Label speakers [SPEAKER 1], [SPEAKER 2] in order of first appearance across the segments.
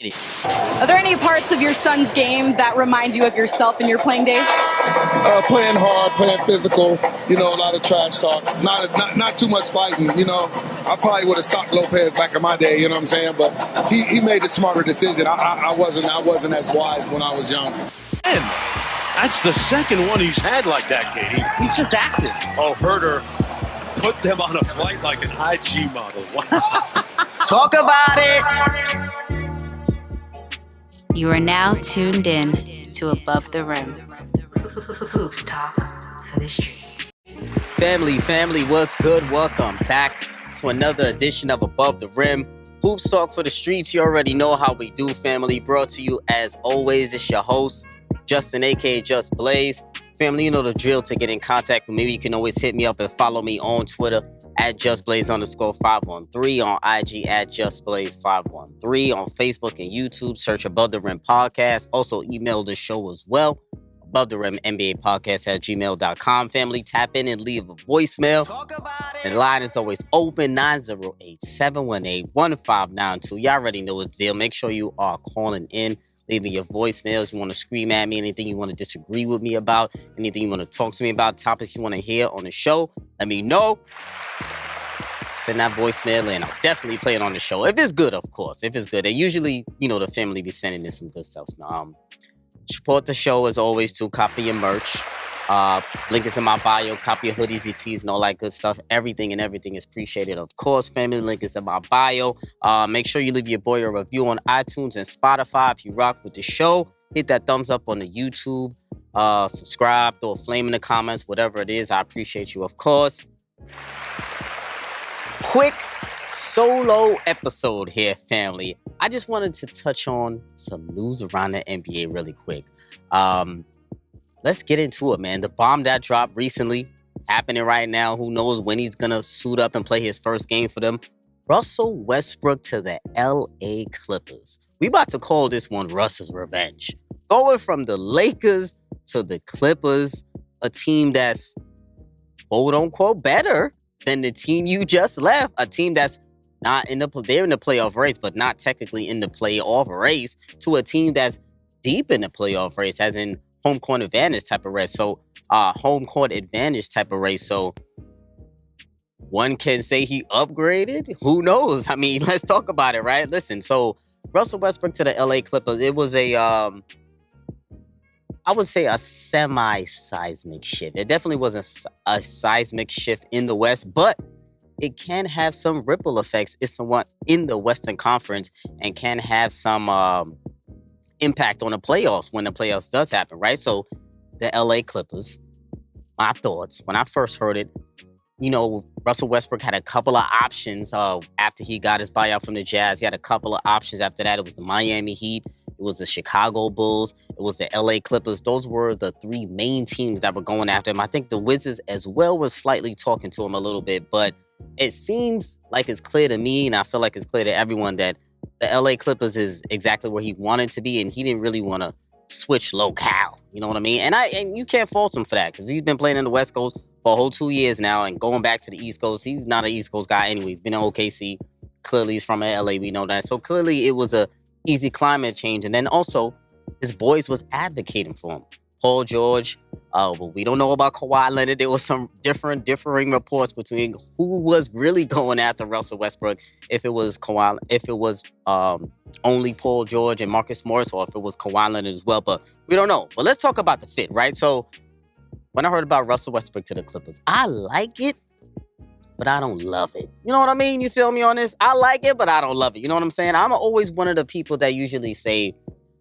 [SPEAKER 1] Are there any parts of your son's game that remind you of yourself in your playing days?
[SPEAKER 2] Playing hard, playing physical, a lot of trash talk. Not too much fighting, I probably would have socked Lopez back in my day, you know what I'm saying? But he made a smarter decision. I wasn't as wise when I was young.
[SPEAKER 3] And that's the second one he's had like that, Katie.
[SPEAKER 4] He's just active.
[SPEAKER 3] Oh, Herder put them on a flight like an IG model. Wow.
[SPEAKER 4] Talk about it.
[SPEAKER 5] You are now tuned in to Above the Rim.
[SPEAKER 6] Hoops talk for the streets.
[SPEAKER 4] Family, what's good? Welcome back to another edition of Above the Rim. Hoops talk for the streets. You already know how we do, family. Brought to you, as always, it's your host, Justin, a.k.a. Just Blaze. Family, you know the drill. To get in contact with me, you can always hit me up and follow me on Twitter at JustBlaze_513, on IG at JustBlaze513, on Facebook and YouTube, search Above the Rim Podcast. Also, email the show as well, Above the Rim NBA Podcast at gmail.com. Family, tap in and leave a voicemail. The line is always open, 908-718-1592. Y'all already know the deal. Make sure you are calling in, leaving your voicemails. You want to scream at me, anything you want to disagree with me about, anything you want to talk to me about, topics you want to hear on the show, let me know. Send that voicemail in. I'll definitely play it on the show. If it's good, of course. If it's good. And usually, the family be sending in some good stuff. Support the show as always to copy your merch. Link is in my bio. Copy your hoodies, your tees, and all that good stuff. Everything is appreciated. Of course, family, link is in my bio. Make sure you leave your boy a review on iTunes and Spotify if you rock with the show. Hit that thumbs up on the YouTube. Subscribe, throw a flame in the comments, whatever it is. I appreciate you, of course. Quick solo episode here, family. I just wanted to touch on some news around the NBA really quick. Let's get into it, man. The bomb that dropped recently, happening right now. Who knows when he's going to suit up and play his first game for them. Russell Westbrook to the LA Clippers. We about to call this one Russ's revenge. Going from the Lakers to the Clippers, a team that's quote unquote better than the team you just left. A team that's not they're in the playoff race, but not technically in the playoff race, to a team that's deep in the playoff race, as in home court advantage type of race. So, one can say he upgraded. Who knows? I mean, let's talk about it, right? Listen, so Russell Westbrook to the LA Clippers, it was I would say a semi-seismic shift. It definitely wasn't a seismic shift in the West, but it can have some ripple effects. It's somewhat in the Western Conference and can have some impact on the playoffs when the playoffs does happen, right? So the LA Clippers, my thoughts, when I first heard it, Russell Westbrook had a couple of options after he got his buyout from the Jazz. He had a couple of options after that. It was the Miami Heat. It was the Chicago Bulls. It was the LA Clippers. Those were the three main teams that were going after him. I think the Wizards as well was slightly talking to him a little bit, but it seems like it's clear to me, and I feel like it's clear to everyone, that the LA Clippers is exactly where he wanted to be, and he didn't really want to switch locale. You know what I mean? And you can't fault him for that, because he's been playing in the West Coast for a whole 2 years now, and going back to the East Coast. He's not an East Coast guy anyway. He's been in OKC. Clearly, he's from LA. We know that. So clearly, it was a easy climate change. And then also, his boys was advocating for him. Paul George. Well, we don't know about Kawhi Leonard. There was some differing reports between who was really going after Russell Westbrook. If it was Kawhi, if it was only Paul George and Marcus Morris, or if it was Kawhi Leonard as well. But we don't know. But let's talk about the fit, right? So when I heard about Russell Westbrook to the Clippers, I like it, but I don't love it. You know what I mean? You feel me on this? I like it, but I don't love it. You know what I'm saying? I'm always one of the people that usually say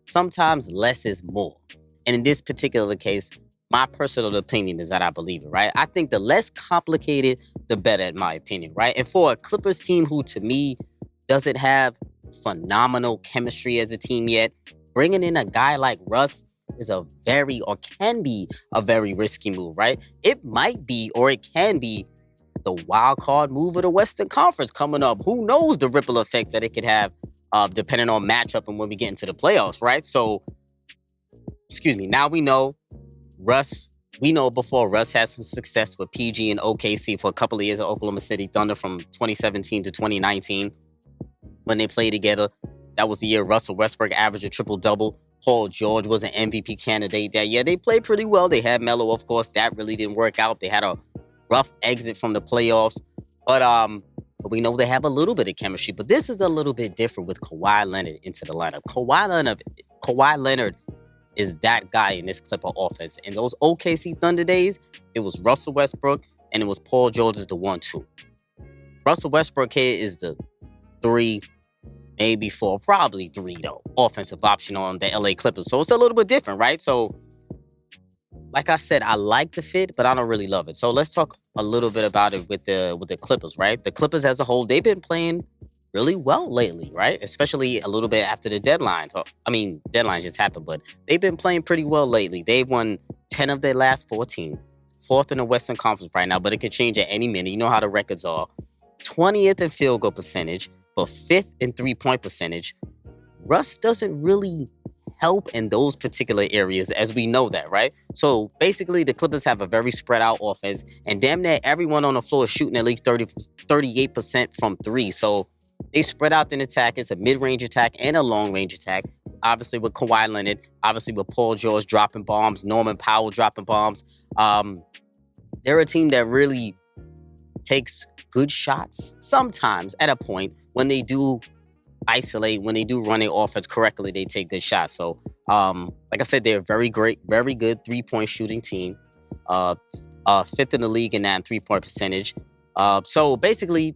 [SPEAKER 4] sometimes less is more. And in this particular case, my personal opinion is that I believe it, right? I think the less complicated, the better, in my opinion, right? And for a Clippers team who, to me, doesn't have phenomenal chemistry as a team yet, bringing in a guy like Russ is can be a very risky move, right? It might be, or it can be, the wild card move of the Western Conference coming up. Who knows the ripple effect that it could have, depending on matchup and when we get into the playoffs, right? So, now we know Russ. We know before Russ had some success with PG and OKC for a couple of years at Oklahoma City Thunder from 2017 to 2019 when they played together. That was the year Russell Westbrook averaged a triple-double. Paul George was an MVP candidate that year. They played pretty well. They had Melo, of course. That really didn't work out. They had a rough exit from the playoffs. But we know they have a little bit of chemistry. But this is a little bit different with Kawhi Leonard into the lineup. Kawhi Leonard is that guy in this Clipper offense. In those OKC Thunder days, it was Russell Westbrook and it was Paul George as the 1-2. Russell Westbrook here is the 3, maybe 4, probably 3 though, offensive option on the LA Clippers. So it's a little bit different, right? So like I said, I like the fit, but I don't really love it. So let's talk a little bit about it with the Clippers, right? The Clippers as a whole, they've been playing really well lately, right? Especially a little bit after the deadline. So, deadline just happened, but they've been playing pretty well lately. They've won 10 of their last 14. 4th in the Western Conference right now, but it could change at any minute. You know how the records are. 20th in field goal percentage, but 5th in three-point percentage. Russ doesn't really help in those particular areas, as we know that, right? So basically, the Clippers have a very spread out offense, and damn near everyone on the floor is shooting at least 38% from 3. So they spread out the attack. It's a mid-range attack and a long-range attack. Obviously with Kawhi Leonard, obviously with Paul George dropping bombs, Norman Powell dropping bombs. They're a team that really takes good shots sometimes at a point when they do isolate, when they do run their offense correctly, they take good shots. So, like I said, they're a very good three-point shooting team. 5th in the league in that three-point percentage. So basically,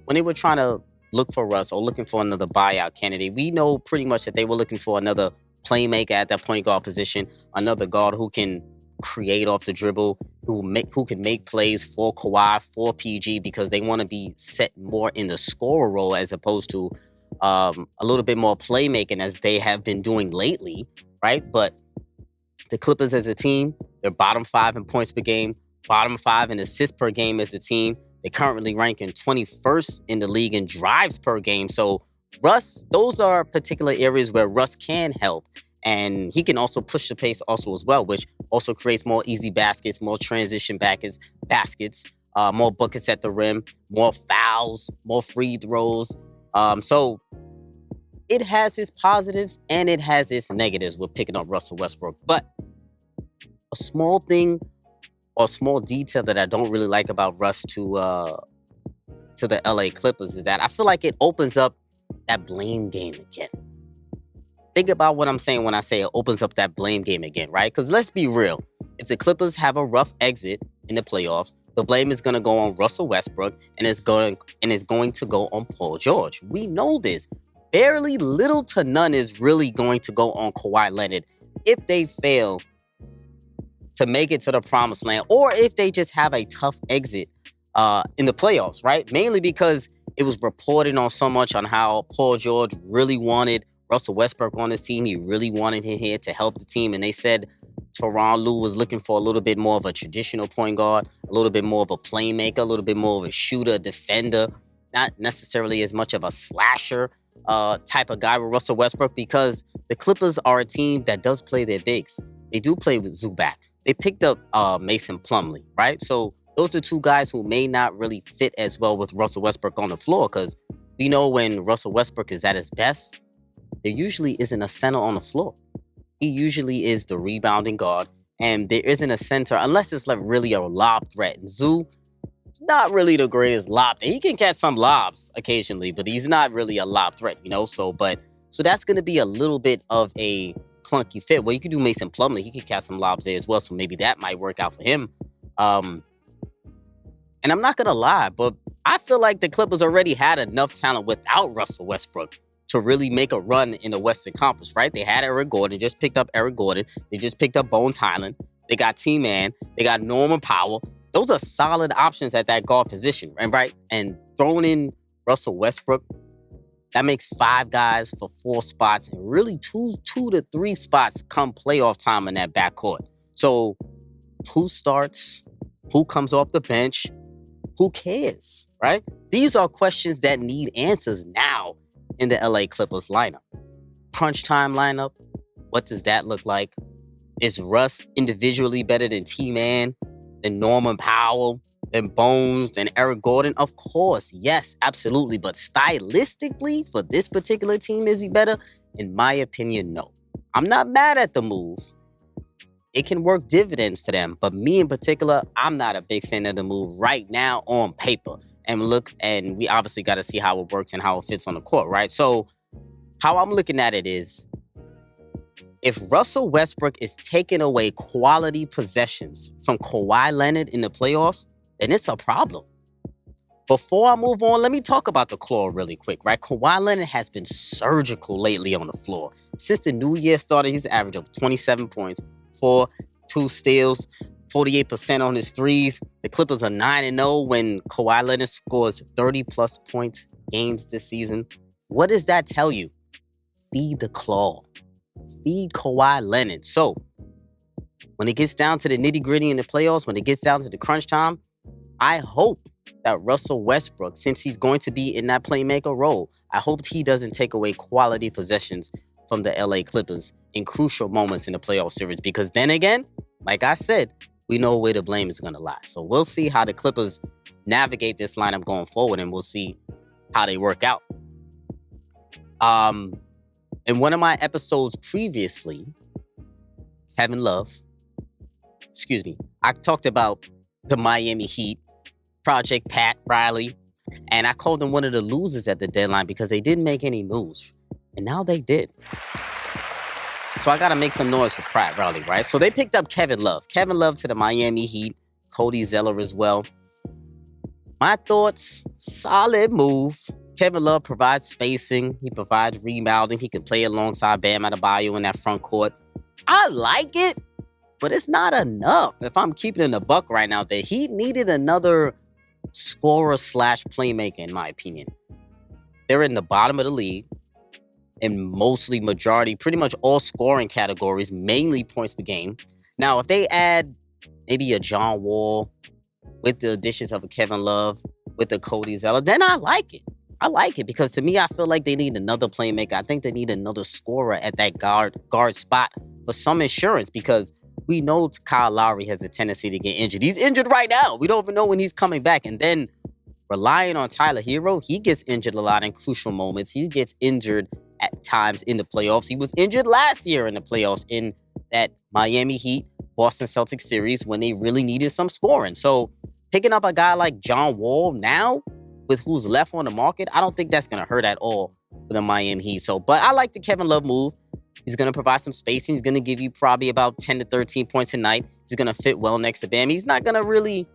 [SPEAKER 4] when they were trying to look for Russ or looking for another buyout candidate, we know pretty much that they were looking for another playmaker at that point guard position, another guard who can create off the dribble, who can make plays for Kawhi, for PG, because they want to be set more in the scorer role as opposed to a little bit more playmaking as they have been doing lately, right? But the Clippers as a team, they're bottom 5 in points per game, bottom 5 in assists per game as a team. They're currently ranking 21st in the league in drives per game. So Russ, those are particular areas where Russ can help. And he can also push the pace also as well, which also creates more easy baskets, more transition baskets, more buckets at the rim, more fouls, more free throws. So it has its positives and it has its negatives with picking up Russell Westbrook. But a small thing or small detail that I don't really like about Russ to the LA Clippers is that I feel like it opens up that blame game again. Think about what I'm saying when I say it opens up that blame game again, right? Because let's be real. If the Clippers have a rough exit in the playoffs, the blame is going to go on Russell Westbrook and it's going to go on Paul George. We know this. Barely little to none is really going to go on Kawhi Leonard if they fail to make it to the promised land, or if they just have a tough exit in the playoffs, right? Mainly because it was reported on so much on how Paul George really wanted Russell Westbrook on his team. He really wanted him here to help the team. And they said Tyronn Lue was looking for a little bit more of a traditional point guard, a little bit more of a playmaker, a little bit more of a shooter, defender, not necessarily as much of a slasher type of guy with Russell Westbrook, because the Clippers are a team that does play their bigs. They do play with Zubac. They picked up Mason Plumlee, right? So those are two guys who may not really fit as well with Russell Westbrook on the floor, because we know when Russell Westbrook is at his best, there usually isn't a center on the floor. He usually is the rebounding guard, and there isn't a center unless it's like really a lob threat. And Zoo, not really the greatest lob. He can catch some lobs occasionally, but he's not really a lob threat, you know? So that's going to be a little bit of a clunky fit. Well, you could do Mason Plumlee. He could catch some lobs there as well, so maybe that might work out for him. And I'm not going to lie, but I feel like the Clippers already had enough talent without Russell Westbrook to really make a run in the Western Conference, right? They had Eric Gordon, just picked up Eric Gordon. They just picked up Bones Highland. They got T-Man. They got Norman Powell. Those are solid options at that guard position, right? And throwing in Russell Westbrook, that makes 5 guys for 4 spots, and really 2 to 3 spots come playoff time in that backcourt. So who starts? Who comes off the bench? Who cares, right? These are questions that need answers now in the LA Clippers lineup. Crunch time lineup, what does that look like? Is Russ individually better than T-Man, than Norman Powell, than Bones, than Eric Gordon? Of course, yes, absolutely. But stylistically, for this particular team, is he better? In my opinion, no. I'm not mad at the move. It can work dividends for them. But me in particular, I'm not a big fan of the move right now on paper. And we obviously got to see how it works and how it fits on the court, right? So how I'm looking at it is, if Russell Westbrook is taking away quality possessions from Kawhi Leonard in the playoffs, then it's a problem. Before I move on, let me talk about the claw really quick, right? Kawhi Leonard has been surgical lately on the floor. Since the new year started, he's averaged of 27 points, 2 steals, 48% on his threes. The Clippers are 9-0 when Kawhi Leonard scores 30-plus points games this season. What does that tell you? Feed the claw. Feed Kawhi Leonard. So, when it gets down to the nitty-gritty in the playoffs, when it gets down to the crunch time, I hope that Russell Westbrook, since he's going to be in that playmaker role, I hope he doesn't take away quality possessions from the LA Clippers in crucial moments in the playoff series. Because then again, like I said, we know where the blame is going to lie. So we'll see how the Clippers navigate this lineup going forward, and we'll see how they work out. In one of my episodes previously, I talked about the Miami Heat, Project Pat Riley, and I called them one of the losers at the deadline because they didn't make any moves. And now they did. So I got to make some noise for Pat Riley, right? So they picked up Kevin Love. Kevin Love to the Miami Heat, Cody Zeller as well. My thoughts, solid move. Kevin Love provides spacing. He provides rebounding. He can play alongside Bam Adebayo in that front court. I like it, but it's not enough. If I'm keeping it in the buck right now, the Heat needed another scorer/playmaker, in my opinion. They're in the bottom of the league in pretty much all scoring categories, mainly points per game. Now, if they add maybe a John Wall with the additions of a Kevin Love, with the Cody Zeller, then I like it. I like it because to me, I feel like they need another playmaker. I think they need another scorer at that guard spot for some insurance, because we know Kyle Lowry has a tendency to get injured. He's injured right now. We don't even know when he's coming back. And then relying on Tyler Hero, he gets injured a lot in crucial moments. He gets injured at times in the playoffs. He was injured last year in the playoffs in that Miami Heat Boston Celtics series when they really needed some scoring. So picking up a guy like John Wall now, with who's left on the market, I don't think that's going to hurt at all for the Miami Heat. But I like the Kevin Love move. He's going to provide some spacing. He's going to give you probably about 10 to 13 points a night. He's going to fit well next to Bam. He's not going to really,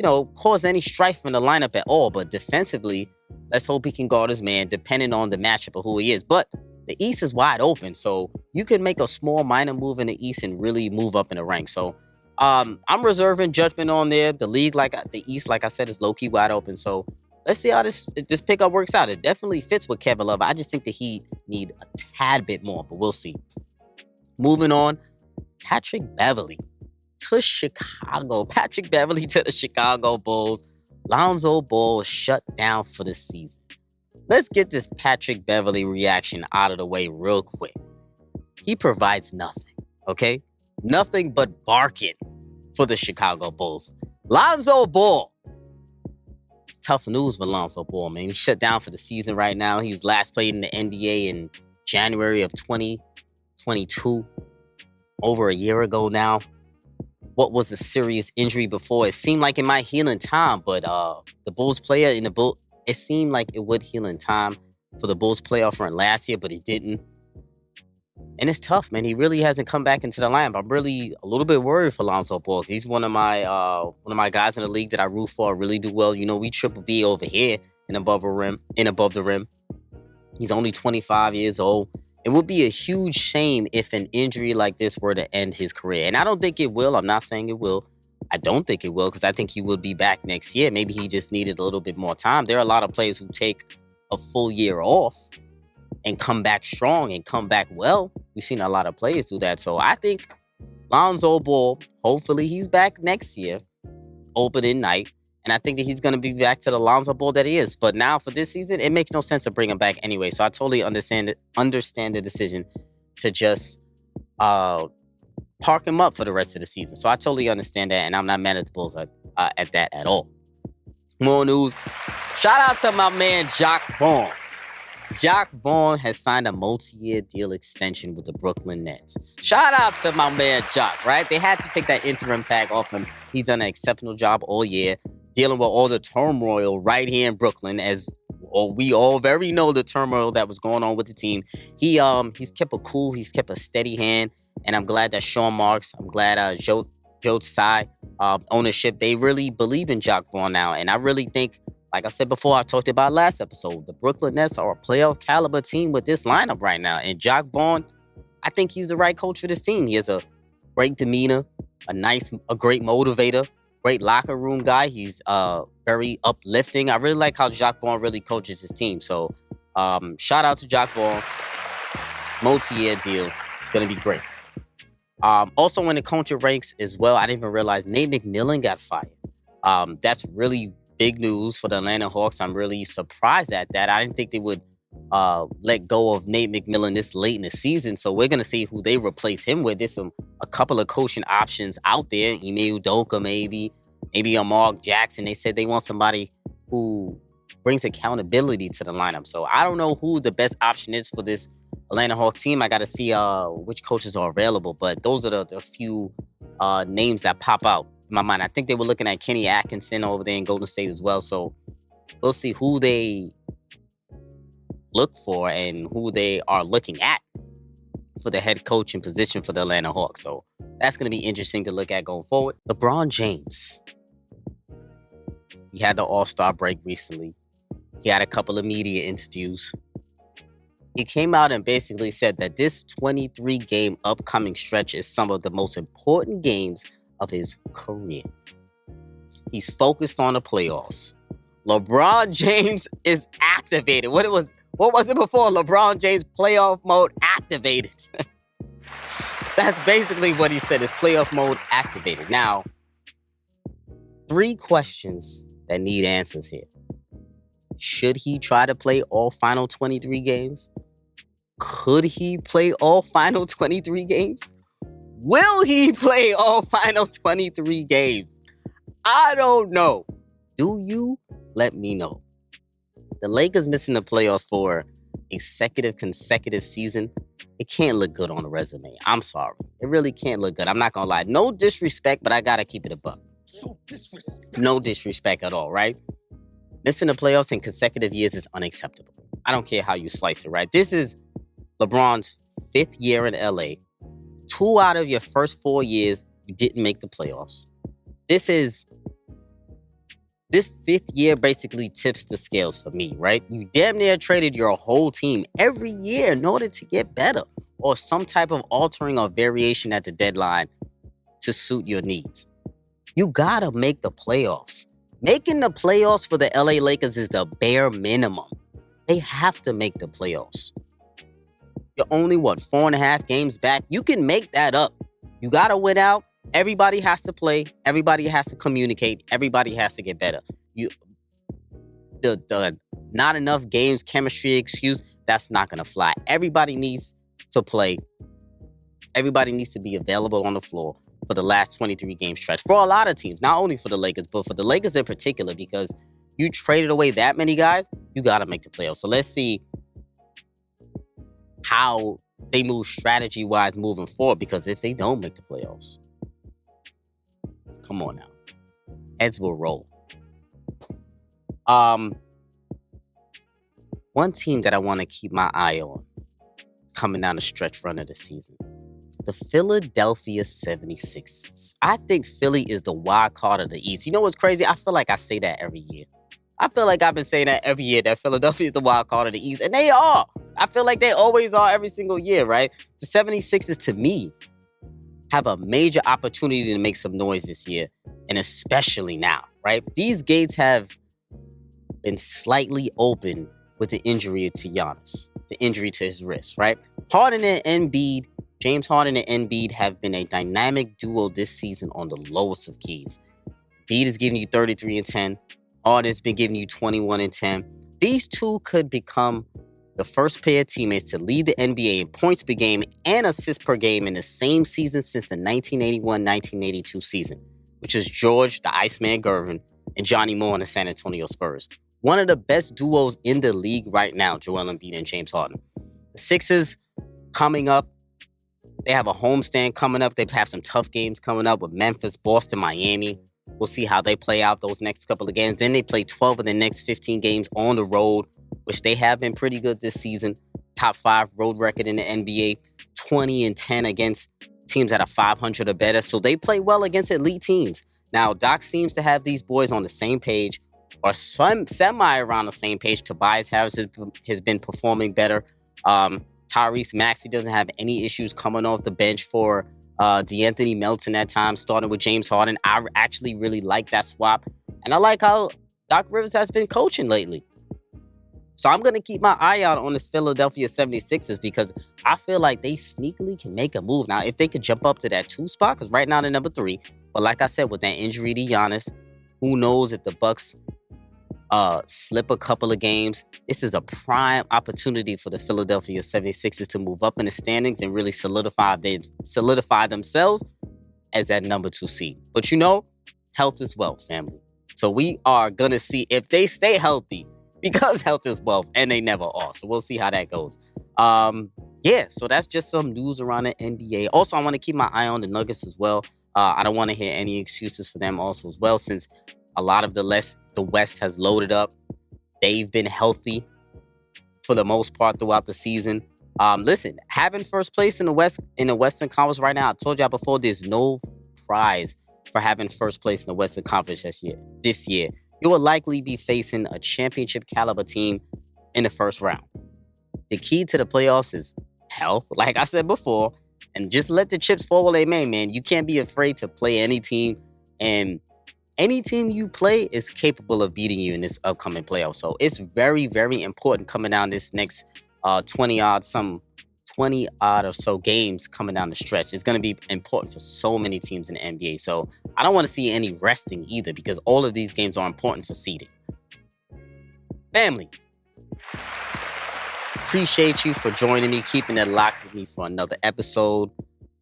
[SPEAKER 4] cause any strife in the lineup at all. But defensively, let's hope he can guard his man, depending on the matchup of who he is. But the East is wide open, so you can make a small minor move in the East and really move up in the ranks. So I'm reserving judgment on there. The league, like the East, like I said, is low-key wide open. So let's see how this pickup works out. It definitely fits with Kevin Love. I just think the Heat need a tad bit more, but we'll see. Moving on, Patrick Beverley to Chicago. Patrick Beverley to the Chicago Bulls. Lonzo Ball shut down for the season. Let's get this Patrick Beverley reaction out of the way real quick. He provides nothing, okay? Nothing but barking for the Chicago Bulls. Lonzo Ball. Tough news for Lonzo Ball, man. He's shut down for the season right now. He's last played in the NBA in January of 2022. Over a year ago now. What was a serious injury before? It seemed like it might heal in time, but the Bulls player in the Bulls, it seemed like it would heal in time for the Bulls playoff run last year, but it didn't. And it's tough, man. He really hasn't come back into the lineup. I'm really a little bit worried for Lonzo Ball. He's one of my guys in the league that I root for. I really do well. We triple B over here and above the rim. He's only 25 years old. It would be a huge shame if an injury like this were to end his career. And I don't think it will. I'm not saying it will. I don't think it will, because I think he will be back next year. Maybe he just needed a little bit more time. There are a lot of players who take a full year off and come back strong and come back well. We've seen a lot of players do that. So I think Lonzo Ball, hopefully he's back next year, opening night. And I think that he's going to be back to the Lonzo Ball that he is. But now for this season, it makes no sense to bring him back anyway. So I totally understand the decision to just park him up for the rest of the season. So I totally understand that. And I'm not mad at the Bulls at that at all. More news. Shout out to my man Jacque Vaughn. Jacque Vaughn has signed a multi-year deal extension with the Brooklyn Nets. Shout out to my man Jacque, right? They had to take that interim tag off him. He's done an exceptional job all year, dealing with all the turmoil right here in Brooklyn, as we all very know the turmoil that was going on with the team. He's kept he's kept a steady hand, and I'm glad that Sean Marks, I'm glad Joe Tsai, ownership, they really believe in Jacque Vaughn now, and I really think, like I said before, I talked about last episode, the Brooklyn Nets are a playoff caliber team with this lineup right now. And Jacque Vaughn, I think he's the right coach for this team. He has a great demeanor, a great motivator, great locker room guy. He's very uplifting. I really like how Jacque Vaughn really coaches his team. So shout out to Jacque Vaughn. Multi-year deal. Going to be great. Also in the coaching ranks as well, I didn't even realize Nate McMillan got fired. That's really big news for the Atlanta Hawks. I'm really surprised at that. I didn't think they would let go of Nate McMillan this late in the season. So we're going to see who they replace him with. There's a couple of coaching options out there. Ime Udoka maybe Mark Jackson. They said they want somebody who brings accountability to the lineup. So I don't know who the best option is for this Atlanta Hawks team. I got to see which coaches are available. But those are the few names that pop out in my mind. I think they were looking at Kenny Atkinson over there in Golden State as well. So we'll see who they look for and who they are looking at for the head coaching position for the Atlanta Hawks. So that's going to be interesting to look at going forward. LeBron James. He had the All-Star break recently. He had a couple of media interviews. He came out and basically said that this 23-game upcoming stretch is some of the most important games of his career. He's focused on the playoffs. LeBron James is activated. What was it before? LeBron James playoff mode activated. That's basically what he said, is playoff mode activated. Now, 3 questions that need answers here. Should he try to play all final 23 games? Could he play all final 23 games? Will he play all final 23 games? I don't know. Do you? Let me know. The Lakers missing the playoffs for a consecutive season. It can't look good on a resume. I'm sorry. It really can't look good. I'm not going to lie. No disrespect, but I got to keep it a buck. No disrespect at all, right? Missing the playoffs in consecutive years is unacceptable. I don't care how you slice it, right? This is LeBron's 5th year in LA. 2 out of your first 4 years, you didn't make the playoffs. This 5th year basically tips the scales for me, right? You damn near traded your whole team every year in order to get better, or some type of altering or variation at the deadline to suit your needs. You gotta make the playoffs. Making the playoffs for the LA Lakers is the bare minimum. They have to make the playoffs. You're only, 4.5 games back? You can make that up. You gotta win out. Everybody has to play. Everybody has to communicate. Everybody has to get better. The not enough games chemistry excuse, that's not gonna fly. Everybody needs to play. Everybody needs to be available on the floor for the last 23 game stretch for a lot of teams, not only for the Lakers, but for the Lakers in particular, because you traded away that many guys, you got to make the playoffs. So let's see how they move strategy-wise moving forward, because if they don't make the playoffs, come on now, heads will roll. One team that I want to keep my eye on coming down the stretch run of the season, the Philadelphia 76ers. I think Philly is the wild card of the East. You know what's crazy? I feel like I say that every year. I feel like I've been saying that every year, that Philadelphia is the wild card of the East. And they are. I feel like they always are every single year, right? The 76ers, to me, have a major opportunity to make some noise this year. And especially now, right? These gates have been slightly open with the injury to Giannis. The injury to his wrist, right? Harden and Embiid, James Harden and Embiid have been a dynamic duo this season on the lowest of keys. Embiid is giving you 33 and 10. Harden's been giving you 21 and 10. These two could become the first pair of teammates to lead the NBA in points per game and assists per game in the same season since the 1981-1982 season. which is George, the Iceman Gervin, and Johnny Moore on the San Antonio Spurs. One of the best duos in the league right now, Joel Embiid and James Harden. The Sixers coming up. They have a homestand coming up. They have some tough games coming up with Memphis, Boston, Miami. We'll see how they play out those next couple of games. Then they play 12 of the next 15 games on the road, which they have been pretty good this season. Top 5 road record in the NBA. 20-10 against teams that are 500 or better. So they play well against elite teams. Now, Doc seems to have these boys on the same page or semi around the same page. Tobias Harris has been performing better. Tyrese Maxey doesn't have any issues coming off the bench for DeAnthony Melton at times, starting with James Harden. I actually really like that swap. And I like how Doc Rivers has been coaching lately. So I'm going to keep my eye out on this Philadelphia 76ers because I feel like they sneakily can make a move. Now, if they could jump up to that 2 spot, because right now they're number 3. But like I said, with that injury to Giannis, who knows if the Bucks slip a couple of games. This is a prime opportunity for the Philadelphia 76ers to move up in the standings and really solidify themselves as that number 2 seed. But health is wealth, family. So we are going to see if they stay healthy, because health is wealth, and they never are. So we'll see how that goes. So that's just some news around the NBA. Also, I want to keep my eye on the Nuggets as well. I don't want to hear any excuses for them also as well, since a lot of the West has loaded up. They've been healthy for the most part throughout the season. Listen, having first place in the Western Conference right now, I told y'all before, there's no prize for having first place in the Western Conference this year. You will likely be facing a championship caliber team in the first round. The key to the playoffs is health, like I said before, and just let the chips fall where they may, man. You can't be afraid to play any team, and any team you play is capable of beating you in this upcoming playoff. So it's very, very important coming down this next 20 odd or so games coming down the stretch. It's going to be important for so many teams in the NBA. So I don't want to see any resting either, because all of these games are important for seeding. Family, appreciate you for joining me, keeping it locked with me for another episode.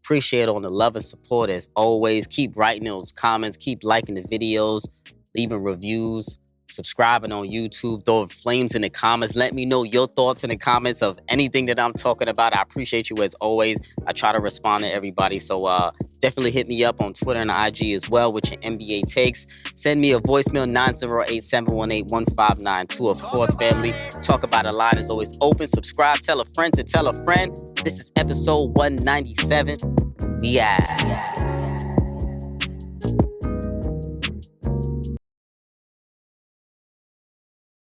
[SPEAKER 4] Appreciate all the love and support as always. Keep writing those comments. Keep liking the videos, leaving reviews, subscribing on YouTube, throwing flames in the comments. Let me know your thoughts in the comments of anything that I'm talking about. I appreciate you as always. I try to respond to everybody. So definitely hit me up on Twitter and IG as well with your NBA takes. Send me a voicemail, 908-718-1592. Of course, family, Talk About a Line is always open. Subscribe, tell a friend to tell a friend. This is episode 197. We out.